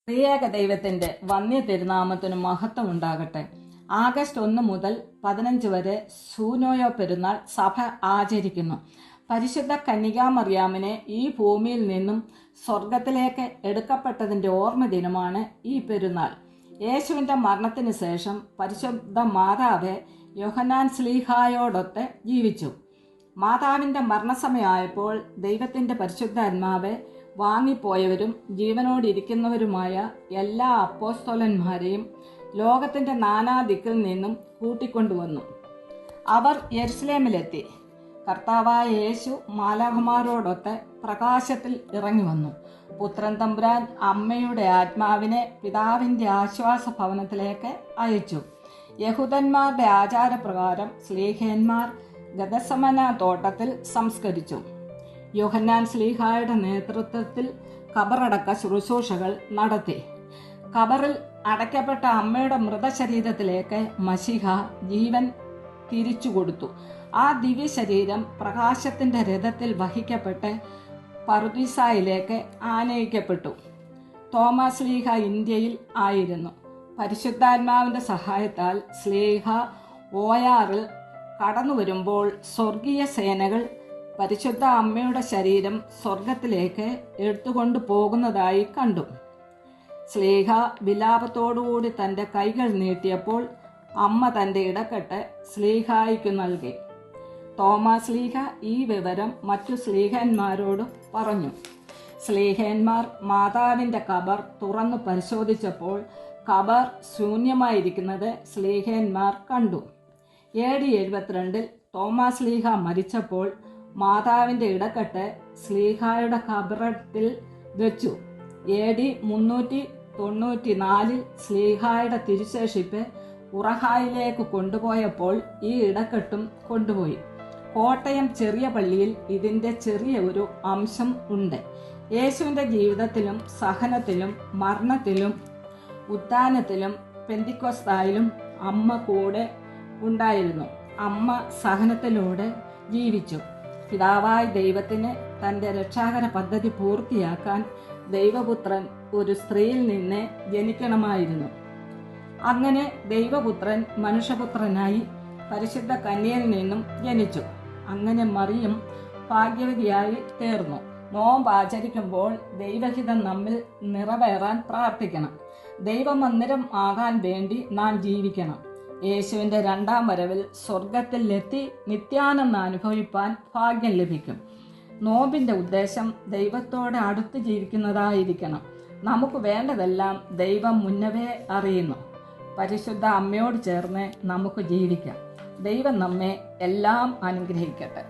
ത്രിയേക ദൈവത്തിന്റെ വന്യ തിരുനാമത്തിന് മഹത്വം ഉണ്ടാകട്ടെ. ആഗസ്റ്റ് 1 മുതൽ 15 വരെ സൂനോയോ പെരുന്നാൾ സഭ ആചരിക്കുന്നു. പരിശുദ്ധ കന്യകാമറിയാമിനെ ഈ ഭൂമിയിൽ നിന്നും സ്വർഗത്തിലേക്ക് എടുക്കപ്പെട്ടതിന്റെ ഓർമ്മ ദിനമാണ് ഈ പെരുന്നാൾ. യേശുവിന്റെ മരണത്തിന് ശേഷം പരിശുദ്ധ മാതാവ് യോഹന്നാൻ ശ്ലീഹായോടൊത്ത് ജീവിച്ചു. മാതാവിന്റെ മരണസമയമായപ്പോൾ ദൈവത്തിന്റെ പരിശുദ്ധാത്മാവ് വാങ്ങിപ്പോയവരും ജീവനോടിരിക്കുന്നവരുമായ എല്ലാ അപ്പോസ്തലന്മാരെയും ലോകത്തിന്റെ നാനാദിക്കിൽ നിന്നും കൂട്ടിക്കൊണ്ടുവന്നു. അവർ യെരുശലേമിലെത്തി. കർത്താവായ യേശു മാലാഖമാരോടൊത്ത് പ്രകാശത്തിൽ ഇറങ്ങി വന്നു. പുത്രൻ തമ്പുരാൻ അമ്മയുടെ ആത്മാവിനെ പിതാവിന്റെ ആശ്വാസ ഭവനത്തിലേക്ക് അയച്ചു. യഹൂദന്മാരുടെ ആചാരപ്രകാരം ശ്ലീഹന്മാർ ഗദസമന തോട്ടത്തിൽ സംസ്കരിച്ചു. യോഹന്നാൻ ശ്ലീഹായുടെ നേതൃത്വത്തിൽ ഖബറടക്ക ശുശ്രൂഷകൾ നടത്തി. ഖബറിൽ അടയ്ക്കപ്പെട്ട അമ്മയുടെ മൃതശരീരത്തിലേക്ക് മശിഹ ജീവൻ തിരിച്ചു കൊടുത്തു. ആ ദിവ്യ ശരീരം പ്രകാശത്തിന്റെ രഥത്തിൽ വഹിക്കപ്പെട്ട് പറുദീസായിലേക്ക് ആനയിക്കപ്പെട്ടു. തോമസ് ശ്ലീഹ ഇന്ത്യയിൽ ആയിരുന്നു. പരിശുദ്ധാത്മാവിന്റെ സഹായത്താൽ ശ്ലീഹ ഓയാറിൽ കടന്നു വരുമ്പോൾ സ്വർഗീയ സേനകൾ പരിശുദ്ധ അമ്മയുടെ ശരീരം സ്വർഗത്തിലേക്ക് എടുത്തുകൊണ്ടു പോകുന്നതായി കണ്ടു. ശ്ലീഹ വിലാപത്തോടുകൂടി തൻ്റെ കൈകൾ നീട്ടിയപ്പോൾ അമ്മ തൻ്റെ ഇടക്കെട്ട് ശ്ലീഹായിക്കു നൽകി. തോമസ് ശ്ലീഹ ഈ വിവരം മറ്റു ശ്ലീഹന്മാരോട് പറഞ്ഞു. ശ്ലീഹന്മാർ മാതാവിൻ്റെ ഖബർ തുറന്നു പരിശോധിച്ചപ്പോൾ ഖബർ ശൂന്യമായിരിക്കുന്നത് ശ്ലീഹന്മാർ കണ്ടു. AD 72 തോമസ് ശ്ലീഹ മരിച്ചപ്പോൾ മാതാവിന്റെ ഇടക്കെട്ട് ശ്ലീഹായുടെ ഖബറത്തിൽ വെച്ചു. AD 394 ശ്ലീഹായുടെ തിരുശേഷിപ്പ് ഉറഹായിലേക്ക് കൊണ്ടുപോയപ്പോൾ ഈ ഇടക്കെട്ടും കൊണ്ടുപോയി. കോട്ടയം ചെറിയ പള്ളിയിൽ ഇതിന്റെ ചെറിയ ഒരു അംശം ഉണ്ട്. യേശുവിന്റെ ജീവിതത്തിലും സഹനത്തിലും മരണത്തിലും ഉത്ഥാനത്തിലും പെന്തിക്കോസ്തായിലും അമ്മ കൂടെ ഉണ്ടായിരുന്നു. അമ്മ സഹനത്തിലൂടെ ജീവിച്ചു. പിതാവായ ദൈവത്തിന് തൻ്റെ രക്ഷാകര പദ്ധതി പൂർത്തിയാക്കാൻ ദൈവപുത്രൻ ഒരു സ്ത്രീയിൽ നിന്ന് ജനിക്കണമായിരുന്നു. അങ്ങനെ ദൈവപുത്രൻ മനുഷ്യപുത്രനായി പരിശുദ്ധ കന്യയിൽ നിന്നും ജനിച്ചു. അങ്ങനെ മറിയം ഭാഗ്യവതിയായി തീർന്നു. നോമ്പ് ആചരിക്കുമ്പോൾ ദൈവഹിതം നമ്മിൽ നിറവേറാൻ പ്രാർത്ഥിക്കണം. ദൈവമന്ദിരം ആകാൻ വേണ്ടി നാം ജീവിക്കണം. യേശുവിൻ്റെ 2ാം വരവിൽ സ്വർഗത്തിൽ എത്തി നിത്യാനന്ദം അനുഭവിപ്പാൻ ഭാഗ്യം ലഭിക്കും. നോമ്പിൻ്റെ ഉദ്ദേശം ദൈവത്തോടെ അടുത്ത് ജീവിക്കുന്നതായിരിക്കണം. നമുക്ക് വേണ്ടതെല്ലാം ദൈവം മുന്നവേ അറിയുന്നു. പരിശുദ്ധ അമ്മയോട് ചേർന്ന് നമുക്ക് ജീവിക്കാം. ദൈവം നമ്മെ എല്ലാം അനുഗ്രഹിക്കട്ടെ.